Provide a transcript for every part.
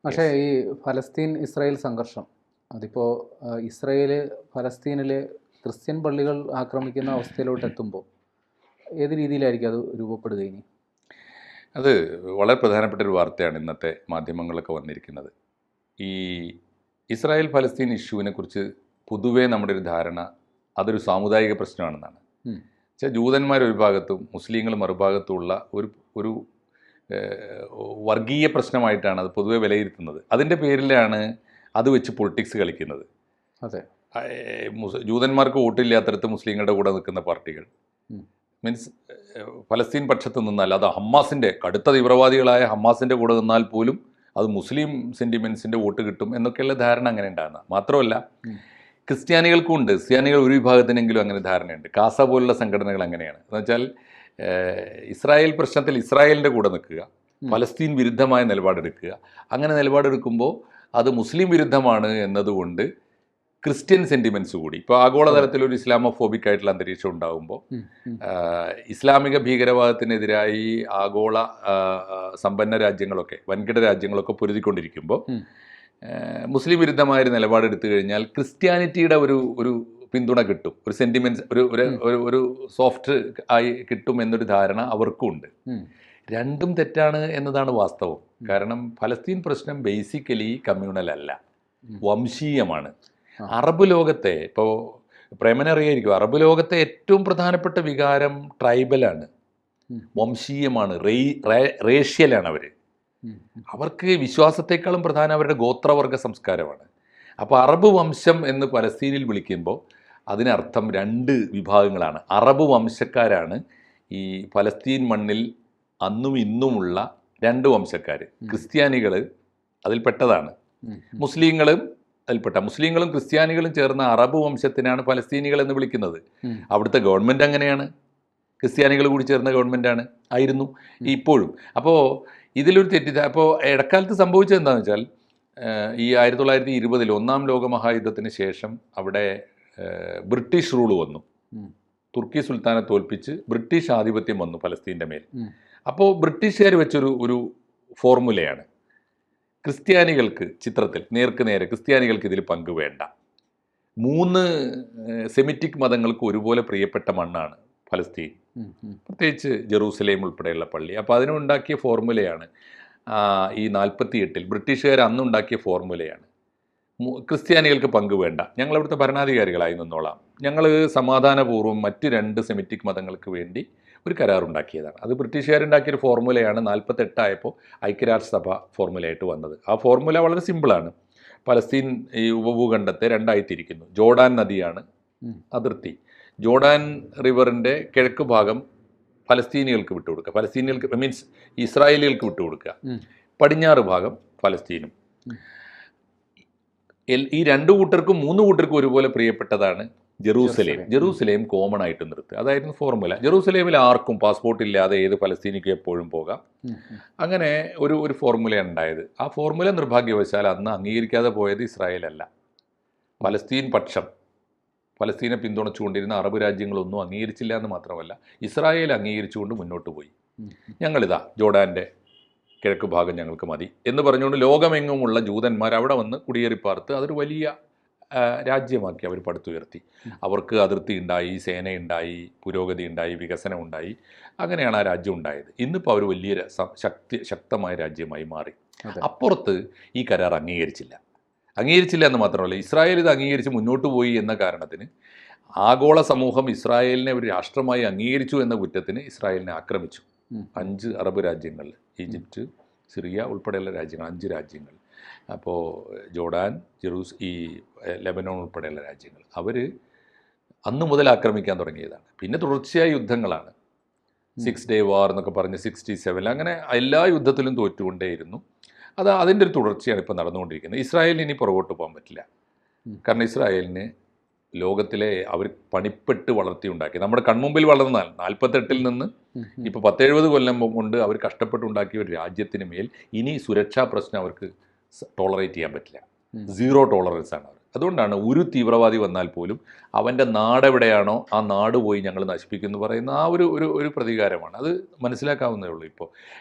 പക്ഷേ ഈ ഫലസ്തീൻ ഇസ്രായേൽ സംഘർഷം അതിപ്പോൾ ഇസ്രായേൽ ഫലസ്തീനിലെ ക്രിസ്ത്യൻ പള്ളികൾ ആക്രമിക്കുന്ന അവസ്ഥയിലോട്ട് എത്തുമ്പോൾ ഏത് രീതിയിലായിരിക്കും അത് രൂപപ്പെടുക ഇനി? അത് വളരെ പ്രധാനപ്പെട്ട ഒരു വാർത്തയാണ് ഇന്നത്തെ മാധ്യമങ്ങളൊക്കെ വന്നിരിക്കുന്നത്. ഈ ഇസ്രായേൽ ഫലസ്തീൻ ഇഷ്യൂവിനെ കുറിച്ച് പൊതുവേ നമ്മുടെ ഒരു ധാരണ അതൊരു സാമുദായിക പ്രശ്നമാണെന്നാണ്. വെച്ചാൽ ജൂതന്മാർ ഒരു ഭാഗത്തും മുസ്ലിങ്ങൾ മറുഭാഗത്തുമുള്ള ഒരു ഒരു വർഗീയ പ്രശ്നമായിട്ടാണ് അത് പൊതുവെ വിലയിരുത്തുന്നത്. അതിൻ്റെ പേരിലാണ് അത് വെച്ച് പൊളിറ്റിക്സ് കളിക്കുന്നത്. അതെ, ജൂതന്മാർക്ക് വോട്ടില്ലാത്തടത്ത് മുസ്ലിങ്ങളുടെ കൂടെ നിൽക്കുന്ന പാർട്ടികൾ മീൻസ് ഫലസ്തീൻ പക്ഷത്ത് നിന്നാൽ അത് ഹമ്മാസിൻ്റെ കടുത്ത തീവ്രവാദികളായ ഹമ്മാസിൻ്റെ കൂടെ നിന്നാൽ പോലും അത് മുസ്ലിം സെൻറ്റിമെൻസിൻ്റെ വോട്ട് കിട്ടും എന്നൊക്കെയുള്ള ധാരണ അങ്ങനെ ഉണ്ടാകുന്ന. മാത്രമല്ല ക്രിസ്ത്യാനികൾക്കും ഉണ്ട്, ക്രിസ്ത്യാനികൾ ഒരു വിഭാഗത്തിനെങ്കിലും അങ്ങനെ ധാരണയുണ്ട്. കാസ പോലുള്ള സംഘടനകൾ അങ്ങനെയാണ്. എന്ന് വെച്ചാൽ ഇസ്രായേൽ പ്രശ്നത്തിൽ ഇസ്രായേലിൻ്റെ കൂടെ നിൽക്കുക, ഫലസ്തീൻ വിരുദ്ധമായ നിലപാടെടുക്കുക. അങ്ങനെ നിലപാടെടുക്കുമ്പോൾ അത് മുസ്ലിം വിരുദ്ധമാണ് എന്നതുകൊണ്ട് ക്രിസ്ത്യൻ സെൻറ്റിമെൻറ്റ്സ് കൂടി ഇപ്പോൾ ആഗോളതലത്തിൽ ഒരു ഇസ്ലാമോഫോബിക് ആയിട്ടുള്ള അന്തരീക്ഷം ഉണ്ടാകുമ്പോൾ ഇസ്ലാമിക ഭീകരവാദത്തിനെതിരായി ആഗോള സമ്പന്ന രാജ്യങ്ങളൊക്കെ വൻകിട രാജ്യങ്ങളൊക്കെ പൊരുതിക്കൊണ്ടിരിക്കുമ്പോൾ മുസ്ലിം വിരുദ്ധമായൊരു നിലപാടെടുത്തു കഴിഞ്ഞാൽ ക്രിസ്ത്യാനിറ്റിയുടെ ഒരു പിന്തുണ കിട്ടും, ഒരു സെൻറ്റിമെൻറ്റ്സ് ഒരു സോഫ്റ്റ് ആയി കിട്ടും എന്നൊരു ധാരണ അവർക്കും ഉണ്ട്. രണ്ടും തെറ്റാണ് എന്നതാണ് വാസ്തവം. കാരണം ഫലസ്തീൻ പ്രശ്നം ബേസിക്കലി കമ്മ്യൂണൽ അല്ല, വംശീയമാണ്. അറബ് ലോകത്തെ ഇപ്പോൾ പ്രേമനറിയായിരിക്കും, അറബ് ലോകത്തെ ഏറ്റവും പ്രധാനപ്പെട്ട വികാരം ട്രൈബലാണ്, വംശീയമാണ്, റേഷ്യലാണ്. അവർക്ക് വിശ്വാസത്തെക്കാളും പ്രധാനം അവരുടെ ഗോത്രവർഗ സംസ്കാരമാണ്. അപ്പോൾ അറബ് വംശം എന്ന് പലസ്തീനിൽ വിളിക്കുമ്പോൾ അതിനർത്ഥം രണ്ട് വിഭാഗങ്ങളാണ്. അറബ് വംശക്കാരാണ് ഈ പലസ്തീൻ മണ്ണിൽ അന്നും ഇന്നുമുള്ള രണ്ട് വംശക്കാർ. ക്രിസ്ത്യാനികൾ അതിൽപ്പെട്ടതാണ്, മുസ്ലിങ്ങളും അതിൽപ്പെട്ട. മുസ്ലിങ്ങളും ക്രിസ്ത്യാനികളും ചേർന്ന അറബ് വംശത്തിനാണ് പലസ്തീനികൾ എന്ന് വിളിക്കുന്നത്. അവിടുത്തെ ഗവൺമെൻറ് അങ്ങനെയാണ്, ക്രിസ്ത്യാനികൾ കൂടി ചേർന്ന ഗവൺമെൻറ്റാണ് ആയിരുന്നു ഇപ്പോഴും. അപ്പോൾ ഇതിലൊരു അപ്പോൾ ഇടക്കാലത്ത് സംഭവിച്ചത് എന്താണെന്ന് വെച്ചാൽ ഈ 1920 ഒന്നാം ലോകമഹായുദ്ധത്തിന് ശേഷം അവിടെ ബ്രിട്ടീഷ് റൂൾ വന്നു. തുർക്കി സുൽത്താനെ തോൽപ്പിച്ച് ബ്രിട്ടീഷ് ആധിപത്യം വന്നു പലസ്തീൻ്റെ മേൽ. അപ്പോൾ ബ്രിട്ടീഷുകാർ വെച്ചൊരു ഫോർമുലയാണ്, ക്രിസ്ത്യാനികൾക്ക് ചിത്രത്തിൽ നേർക്ക് നേരെ ക്രിസ്ത്യാനികൾക്ക് ഇതിൽ പങ്ക് വേണ്ട. 3 സെമിറ്റിക് മതങ്ങൾക്ക് ഒരുപോലെ പ്രിയപ്പെട്ട മണ്ണാണ് ഫലസ്തീൻ, പ്രത്യേകിച്ച് ജെറൂസലേം ഉൾപ്പെടെയുള്ള പള്ളി. അപ്പോൾ അതിനുണ്ടാക്കിയ ഫോർമുലയാണ് ഈ 48 ബ്രിട്ടീഷുകാർ അന്നുണ്ടാക്കിയ ഫോർമുലയാണ്, ക്രിസ്ത്യാനികൾക്ക് പങ്ക് വേണ്ട, ഞങ്ങളവിടുത്തെ ഭരണാധികാരികളായി നിന്നോളാം, ഞങ്ങൾ സമാധാനപൂർവ്വം മറ്റ് 2 സെമിറ്റിക് മതങ്ങൾക്ക് വേണ്ടി ഒരു കരാറുണ്ടാക്കിയതാണ്. അത് ബ്രിട്ടീഷുകാരുണ്ടാക്കിയൊരു ഫോർമുലയാണ് 48 ആയപ്പോൾ ഐക്യരാഷ്ട്രസഭ ഫോർമുലയായിട്ട് വന്നത്. ആ ഫോർമുല വളരെ സിമ്പിളാണ്. പലസ്തീൻ ഈ ഉപഭൂഖണ്ഡത്തെ രണ്ടായി തിരിക്കുന്നു. ജോർഡാൻ നദിയാണ് അതിർത്തി. ജോർഡാൻ റിവറിൻ്റെ കിഴക്ക് ഭാഗം ഫലസ്തീനികൾക്ക് വിട്ടുകൊടുക്കുക, ഫലസ്തീനികൾക്ക് മീൻസ് ഇസ്രായേലികൾക്ക് വിട്ടുകൊടുക്കുക, പടിഞ്ഞാറ് ഭാഗം ഫലസ്തീനും. ഈ 2 കൂട്ടർക്കും 3 കൂട്ടർക്കും ഒരുപോലെ പ്രിയപ്പെട്ടതാണ് ജെറൂസലേം കോമൺ ആയിട്ട് നിർത്തുക. അതായിരുന്നു ഫോർമുല. ജെറൂസലേമിൽ ആർക്കും പാസ്പോർട്ട് ഇല്ലാതെ ഏത് ഫലസ്തീനിക്കും എപ്പോഴും പോകാം. അങ്ങനെ ഒരു ഫോർമുലയാണ് ഉണ്ടായത്. ആ ഫോർമുല നിർഭാഗ്യവശാൽ അന്ന് അംഗീകരിക്കാതെ പോയത് ഇസ്രായേലല്ല, പലസ്തീൻ പക്ഷം, ഫലസ്തീനെ പിന്തുണച്ചുകൊണ്ടിരുന്ന അറബ് രാജ്യങ്ങളൊന്നും അംഗീകരിച്ചില്ല എന്ന് മാത്രമല്ല ഇസ്രായേൽ അംഗീകരിച്ചുകൊണ്ട് മുന്നോട്ട് പോയി. ഞങ്ങളിതാ ജോർഡാൻ്റെ കിഴക്ക് ഭാഗം ഞങ്ങൾക്ക് മതി എന്ന് പറഞ്ഞുകൊണ്ട് ലോകമെങ്ങുമുള്ള ജൂതന്മാർ അവിടെ വന്ന് കുടിയേറിപ്പാർത്ത് അതൊരു വലിയ രാജ്യമാക്കി അവർ പടുത്തുയർത്തി. അവർക്ക് അതിർത്തി ഉണ്ടായി, സേനയുണ്ടായി, പുരോഗതി ഉണ്ടായി, വികസനം ഉണ്ടായി. അങ്ങനെയാണ് ആ രാജ്യം ഉണ്ടായത്. ഇന്നിപ്പോൾ അവർ വലിയ ശക്തമായ രാജ്യമായി മാറി. അപ്പുറത്ത് ഈ കരാർ അംഗീകരിച്ചില്ല എന്ന് മാത്രമല്ല ഇസ്രായേൽ ഇത് അംഗീകരിച്ച് മുന്നോട്ട് പോയി എന്ന കാരണത്തിന് ആഗോള സമൂഹം ഇസ്രായേലിനെ ഒരു രാഷ്ട്രമായി അംഗീകരിച്ചു എന്ന കുറ്റത്തിന് ഇസ്രായേലിനെ ആക്രമിച്ചു. 5 അറബ് രാജ്യങ്ങൾ, ഈജിപ്റ്റ്, സിറിയ ഉൾപ്പെടെയുള്ള രാജ്യങ്ങൾ, 5 രാജ്യങ്ങൾ. അപ്പോൾ ജോർഡാൻ, ഈ ലെബനോൺ ഉൾപ്പെടെയുള്ള രാജ്യങ്ങൾ അവർ അന്ന് മുതൽ ആക്രമിക്കാൻ തുടങ്ങിയതാണ്. പിന്നെ തുടർച്ചയായ യുദ്ധങ്ങളാണ്. 6 ഡേ വാർ എന്നൊക്കെ പറഞ്ഞ് 67 അങ്ങനെ എല്ലാ യുദ്ധത്തിലും തോറ്റുകൊണ്ടേയിരുന്നു. അതിൻ്റെ ഒരു തുടർച്ചയാണ് ഇപ്പോൾ നടന്നുകൊണ്ടിരിക്കുന്നത്. ഇസ്രായേലിന് ഇനി പുറകോട്ട് പോകാൻ പറ്റില്ല. കാരണം ഇസ്രായേലിന് ലോകത്തിലെ അവർ പണിപ്പെട്ട് വളർത്തിയുണ്ടാക്കി, നമ്മുടെ കൺമുമ്പിൽ വളർന്നാൽ 48 നിന്ന് ഇപ്പോൾ 70 കൊല്ലം കൊണ്ട് അവർ കഷ്ടപ്പെട്ടുണ്ടാക്കിയ ഒരു രാജ്യത്തിന് മേൽ ഇനി സുരക്ഷാ പ്രശ്നം അവർക്ക് ടോളറേറ്റ് ചെയ്യാൻ പറ്റില്ല. 0 ടോളറൻസ് ആണ് അവർ. അതുകൊണ്ടാണ് ഒരു തീവ്രവാദി വന്നാൽ പോലും അവൻ്റെ നാടെവിടെയാണോ ആ നാട് പോയി ഞങ്ങൾ നശിപ്പിക്കുമെന്ന് പറയുന്ന ആ ഒരു പ്രതികാരമാണ്. അത് മനസ്സിലാക്കാവുന്നതേ ഉള്ളൂ. ഇപ്പോൾ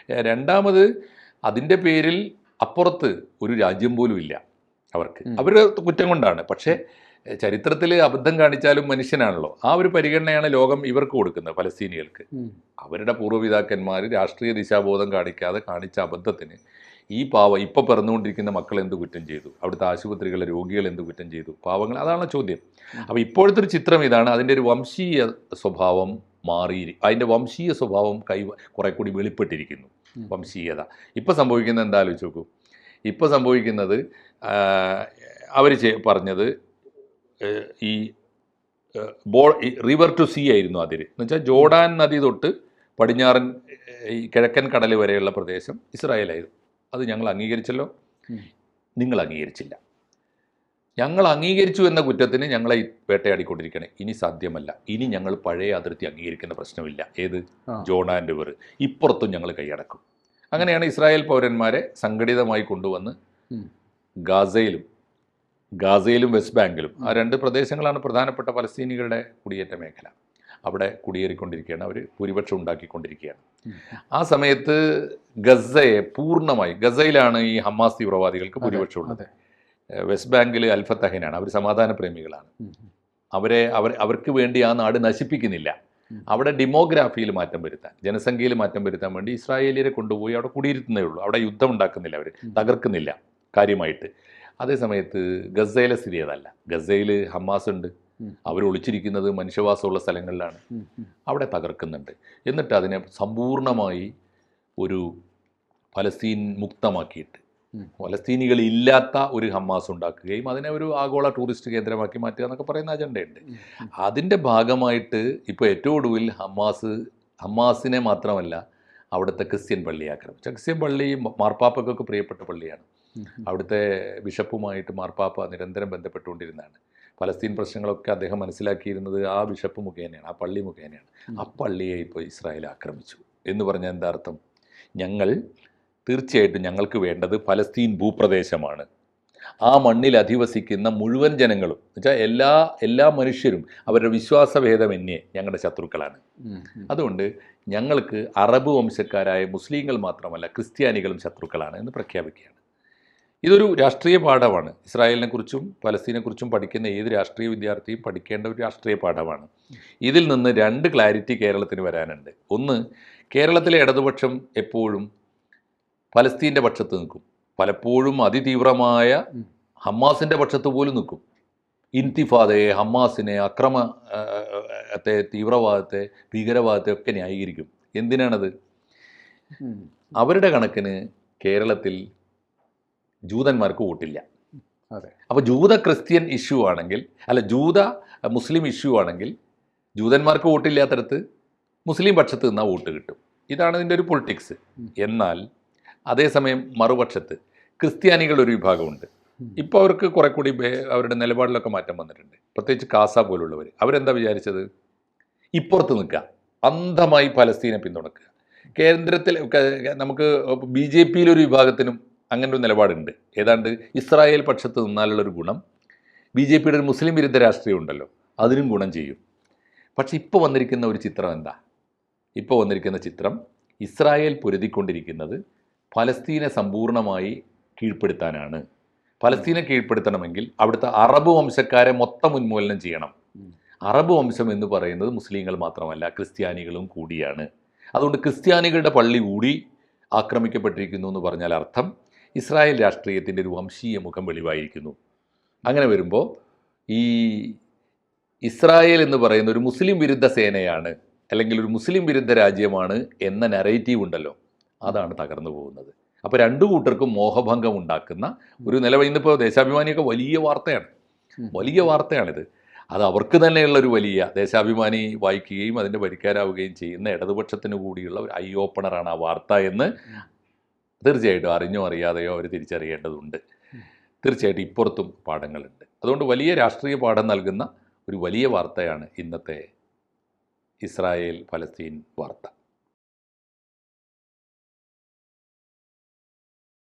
രണ്ടാമത് അതിൻ്റെ പേരിൽ അപ്പുറത്ത് ഒരു രാജ്യം പോലും ഇല്ല അവർക്ക്. അവരുടെ കുറ്റം കൊണ്ടാണ്. പക്ഷേ ചരിത്രത്തിൽ അബദ്ധം കാണിച്ചാലും മനുഷ്യനാണല്ലോ. ആ ഒരു പരിഗണനയാണ് ലോകം ഇവർക്ക് കൊടുക്കുന്നത്, പലസ്തീനികൾക്ക്. അവരുടെ പൂർവ്വപിതാക്കന്മാർ രാഷ്ട്രീയ ദിശാബോധം കാണിക്കാതെ കാണിച്ച അബദ്ധത്തിന് ഈ ഇപ്പോൾ പിറന്നുകൊണ്ടിരിക്കുന്ന മക്കൾ എന്ത് കുറ്റം ചെയ്തു, അവിടുത്തെ ആശുപത്രികളിലെ രോഗികൾ എന്ത് കുറ്റം ചെയ്തു, പാവങ്ങൾ, അതാണ് ചോദ്യം. അപ്പോൾ ഇപ്പോഴത്തെ ഒരു ചിത്രം ഇതാണ്. അതിൻ്റെ ഒരു വംശീയ സ്വഭാവം മാറി, അതിൻ്റെ വംശീയ സ്വഭാവം കുറെ കൂടി വെളിപ്പെട്ടിരിക്കുന്നു. വംശീയത ഇപ്പോൾ സംഭവിക്കുന്നത് എന്താ ആലോചിച്ച് നോക്കൂ. ഇപ്പോൾ സംഭവിക്കുന്നത് അവർ പറഞ്ഞത് ഈ റിവർ ടു സീ ആയിരുന്നു അതിര് എന്ന് വെച്ചാൽ ജോർഡാൻ നദി തൊട്ട് പടിഞ്ഞാറൻ ഈ കിഴക്കൻ കടൽ വരെയുള്ള പ്രദേശം ഇസ്രായേലായിരുന്നു. അത് ഞങ്ങൾ അംഗീകരിച്ചല്ലോ, നിങ്ങൾ അംഗീകരിച്ചില്ല. ഞങ്ങൾ അംഗീകരിച്ചു എന്ന കുറ്റത്തിന് ഞങ്ങളെ വേട്ടയാടിക്കൊണ്ടിരിക്കണേ. ഇനി സാധ്യമല്ല. ഇനി ഞങ്ങൾ പഴയ അതിർത്തി അംഗീകരിക്കുന്ന പ്രശ്നമില്ല. ഏത്? Jordan river. ഇപ്പുറത്തും ഞങ്ങൾ കൈയടക്കും. അങ്ങനെയാണ് ഇസ്രായേൽ പൗരന്മാരെ സംഘടിതമായി കൊണ്ടുവന്ന് ഗാസയിലും വെസ്റ്റ് ബാങ്കിലും, ആ രണ്ട് പ്രദേശങ്ങളാണ് പ്രധാനപ്പെട്ട പലസ്തീനികളുടെ കുടിയേറ്റ മേഖല. അവിടെ കുടിയേറിക്കൊണ്ടിരിക്കുകയാണ്, അവർ ഭൂരിപക്ഷം ഉണ്ടാക്കിക്കൊണ്ടിരിക്കുകയാണ്. ആ സമയത്ത് ഗസയിലാണ് ഈ ഹമാസ് തീവ്രവാദികൾക്ക് ഭൂരിപക്ഷം ഉള്ളത്. വെസ്റ്റ് ബാങ്കിൽ അൽഫത്തഹിനാണ്, അവർ സമാധാന പ്രേമികളാണ്. അവർക്ക് വേണ്ടി ആ നാട് നശിപ്പിക്കുന്നില്ല. അവിടെ ഡെമോഗ്രാഫിയിൽ മാറ്റം വരുത്താൻ, ജനസംഖ്യയിൽ മാറ്റം വരുത്താൻ വേണ്ടി ഇസ്രായേലിയരെ കൊണ്ടുപോയി അവിടെ കുടിയിരുത്തുന്നേ ഉള്ളൂ. അവിടെ യുദ്ധം ഉണ്ടാക്കുന്നില്ല, അവർ തകർക്കുന്നില്ല കാര്യമായിട്ട്. അതേസമയത്ത് ഗസയിലെ സ്ഥിതി അതല്ല. ഗസയിൽ ഹമാസ് ഉണ്ട്, അവർ ഒളിച്ചിരിക്കുന്നത് മനുഷ്യവാസമുള്ള സ്ഥലങ്ങളിലാണ്. അവിടെ തകർക്കുന്നുണ്ട്. എന്നിട്ട് അതിനെ സമ്പൂർണ്ണമായി ഒരു ഫലസ്തീൻ മുക്തമാക്കിയിട്ട് ഫലസ്തീനികളില്ലാത്ത ഒരു ഹമാസ് ഉണ്ടാക്കുകയും അതിനെ ഒരു ആഗോള ടൂറിസ്റ്റ് കേന്ദ്രമാക്കി മാറ്റുക എന്നൊക്കെ പറയുന്ന അജണ്ടയുണ്ട്. അതിൻ്റെ ഭാഗമായിട്ട് ഇപ്പോൾ ഏറ്റവും ഒടുവിൽ ഹമാസിനെ മാത്രമല്ല അവിടുത്തെ ക്രിസ്ത്യൻ പള്ളി ആക്രമിച്ചു. ക്രിസ്ത്യൻ പള്ളി മാർപ്പാപ്പക്കൊക്കെ പ്രിയപ്പെട്ട പള്ളിയാണ്. അവിടുത്തെ ബിഷപ്പുമായിട്ട് മാർപ്പാപ്പ നിരന്തരം ബന്ധപ്പെട്ടുകൊണ്ടിരുന്നതാണ്. ഫലസ്തീൻ പ്രശ്നങ്ങളൊക്കെ അദ്ദേഹം മനസ്സിലാക്കിയിരുന്നത് ആ ബിഷപ്പ് മുഖേനയാണ്, ആ പള്ളി മുഖേനയാണ്. ആ പള്ളിയെ ഇപ്പോൾ ഇസ്രായേൽ ആക്രമിച്ചു എന്ന് പറഞ്ഞാൽ എന്താ അർത്ഥം? തീർച്ചയായിട്ടും ഞങ്ങൾക്ക് വേണ്ടത് ഫലസ്തീൻ ഭൂപ്രദേശമാണ്. ആ മണ്ണിൽ അധിവസിക്കുന്ന മുഴുവൻ ജനങ്ങളും എന്നുവെച്ചാൽ എല്ലാ മനുഷ്യരും അവരുടെ വിശ്വാസഭേദമന്യേ ഞങ്ങളുടെ ശത്രുക്കളാണ്. അതുകൊണ്ട് ഞങ്ങൾക്ക് അറബ് വംശക്കാരായ മുസ്ലിങ്ങൾ മാത്രമല്ല ക്രിസ്ത്യാനികളും ശത്രുക്കളാണ് എന്ന് പ്രഖ്യാപിക്കുകയാണ്. ഇതൊരു രാഷ്ട്രീയ പാഠമാണ്. ഇസ്രായേലിനെക്കുറിച്ചും പലസ്തീനെക്കുറിച്ചും പഠിക്കുന്ന ഏത് രാഷ്ട്രീയ വിദ്യാർത്ഥിയും പഠിക്കേണ്ട ഒരു രാഷ്ട്രീയ പാഠമാണ്. ഇതിൽ നിന്ന് രണ്ട് ക്ലാരിറ്റി കേരളത്തിന് വരാനുണ്ട്. ഒന്ന്, കേരളത്തിലെ ഇടതുപക്ഷം എപ്പോഴും പലസ്തീൻ്റെ പക്ഷത്ത് നിൽക്കും, പലപ്പോഴും അതിതീവ്രമായ ഹമാസിൻ്റെ പക്ഷത്ത് പോലും നിൽക്കും. ഇൻതിഫാദയെ, ഹമാസിനെ, അക്രമത്തെ, തീവ്രവാദത്തെ, ഭീകരവാദത്തെ ഒക്കെ ന്യായീകരിക്കും. എന്തിനാണത്? അവരുടെ കണക്കിന് കേരളത്തിൽ ജൂതന്മാർക്ക് വോട്ടില്ല. അപ്പോൾ ജൂത ക്രിസ്ത്യൻ ഇഷ്യൂ ആണെങ്കിൽ, ജൂത മുസ്ലിം ഇഷ്യൂ ആണെങ്കിൽ ജൂതന്മാർക്ക് വോട്ടില്ലാത്തടത്ത് മുസ്ലിം പക്ഷത്ത് നിന്നാൽ വോട്ട് കിട്ടും. ഇതാണ് ഇതിൻ്റെ ഒരു പൊളിറ്റിക്സ്. എന്നാൽ അതേസമയം മറുപക്ഷത്ത് ക്രിസ്ത്യാനികളൊരു വിഭാഗമുണ്ട്. ഇപ്പോൾ അവർക്ക് കുറെ കൂടി അവരുടെ നിലപാടിലൊക്കെ മാറ്റം വന്നിട്ടുണ്ട്. പ്രത്യേകിച്ച് കാസ പോലുള്ളവർ. അവരെന്താ വിചാരിച്ചത്? ഇപ്പുറത്ത് നിൽക്കുക, അന്ധമായി പലസ്തീനെ പിന്തുണക്കുക. കേന്ദ്രത്തിൽ നമുക്ക് BJPയിലൊരു വിഭാഗത്തിനും അങ്ങനെ ഒരു നിലപാടുണ്ട്. ഏതാണ്ട് ഇസ്രായേൽ പക്ഷത്ത് നിന്നാലുള്ളൊരു ഗുണം BJPയുടെ ഒരു മുസ്ലിം വിരുദ്ധ രാഷ്ട്രീയം ഉണ്ടല്ലോ, അതിനും ഗുണം ചെയ്യും. പക്ഷെ ഇപ്പോൾ വന്നിരിക്കുന്ന ഒരു ചിത്രം എന്താ? ഇപ്പോൾ വന്നിരിക്കുന്ന ചിത്രം ഇസ്രായേൽ പൊരുതിക്കൊണ്ടിരിക്കുന്നത് ഫലസ്തീനെ സമ്പൂർണ്ണമായി കീഴ്പ്പെടുത്താനാണ്. ഫലസ്തീനെ കീഴ്പ്പെടുത്തണമെങ്കിൽ അവിടുത്തെ അറബ് വംശക്കാരെ മൊത്തം ഉന്മൂലനം ചെയ്യണം. അറബ് വംശം എന്ന് പറയുന്നത് മുസ്ലിങ്ങൾ മാത്രമല്ല ക്രിസ്ത്യാനികളും കൂടിയാണ്. അതുകൊണ്ട് ക്രിസ്ത്യാനികളുടെ പള്ളി കൂടി ആക്രമിക്കപ്പെട്ടിരിക്കുന്നു എന്ന് പറഞ്ഞാൽ അർത്ഥം ഇസ്രായേൽ രാഷ്ട്രീയത്തിൻ്റെ ഒരു വംശീയ മുഖം വെളിവായിരിക്കുന്നു. അങ്ങനെ വരുമ്പോൾ ഈ ഇസ്രായേൽ എന്ന് പറയുന്ന ഒരു മുസ്ലിം വിരുദ്ധ സേനയാണ്, അല്ലെങ്കിൽ ഒരു മുസ്ലിം വിരുദ്ധ രാജ്യമാണ് എന്ന നറേറ്റീവ് ഉണ്ടല്ലോ, അതാണ് തകർന്നു പോകുന്നത്. അപ്പോൾ രണ്ടു കൂട്ടർക്കും മോഹഭംഗം ഉണ്ടാക്കുന്ന ഒരു നിലവിൽ ഇന്നിപ്പോൾ ദേശാഭിമാനിയൊക്കെ വലിയ വാർത്തയാണിത്. അത് അവർക്ക് തന്നെയുള്ളൊരു വലിയ ദേശാഭിമാനി വായിക്കുകയും അതിൻ്റെ വരിക്കാരാവുകയും ചെയ്യുന്ന ഇടതുപക്ഷത്തിന് കൂടിയുള്ള ഒരു ഐ ഓപ്പണറാണ് ആ വാർത്ത എന്ന് തീർച്ചയായിട്ടും അറിഞ്ഞോ അറിയാതെയോ അവർ തിരിച്ചറിയേണ്ടതുണ്ട്. തീർച്ചയായിട്ടും ഇപ്പുറത്തും പാഠങ്ങളുണ്ട്. അതുകൊണ്ട് വലിയ രാഷ്ട്രീയ പാഠം നൽകുന്ന ഒരു വലിയ വാർത്തയാണ് ഇന്നത്തെ ഇസ്രായേൽ ഫലസ്തീൻ വാർത്ത.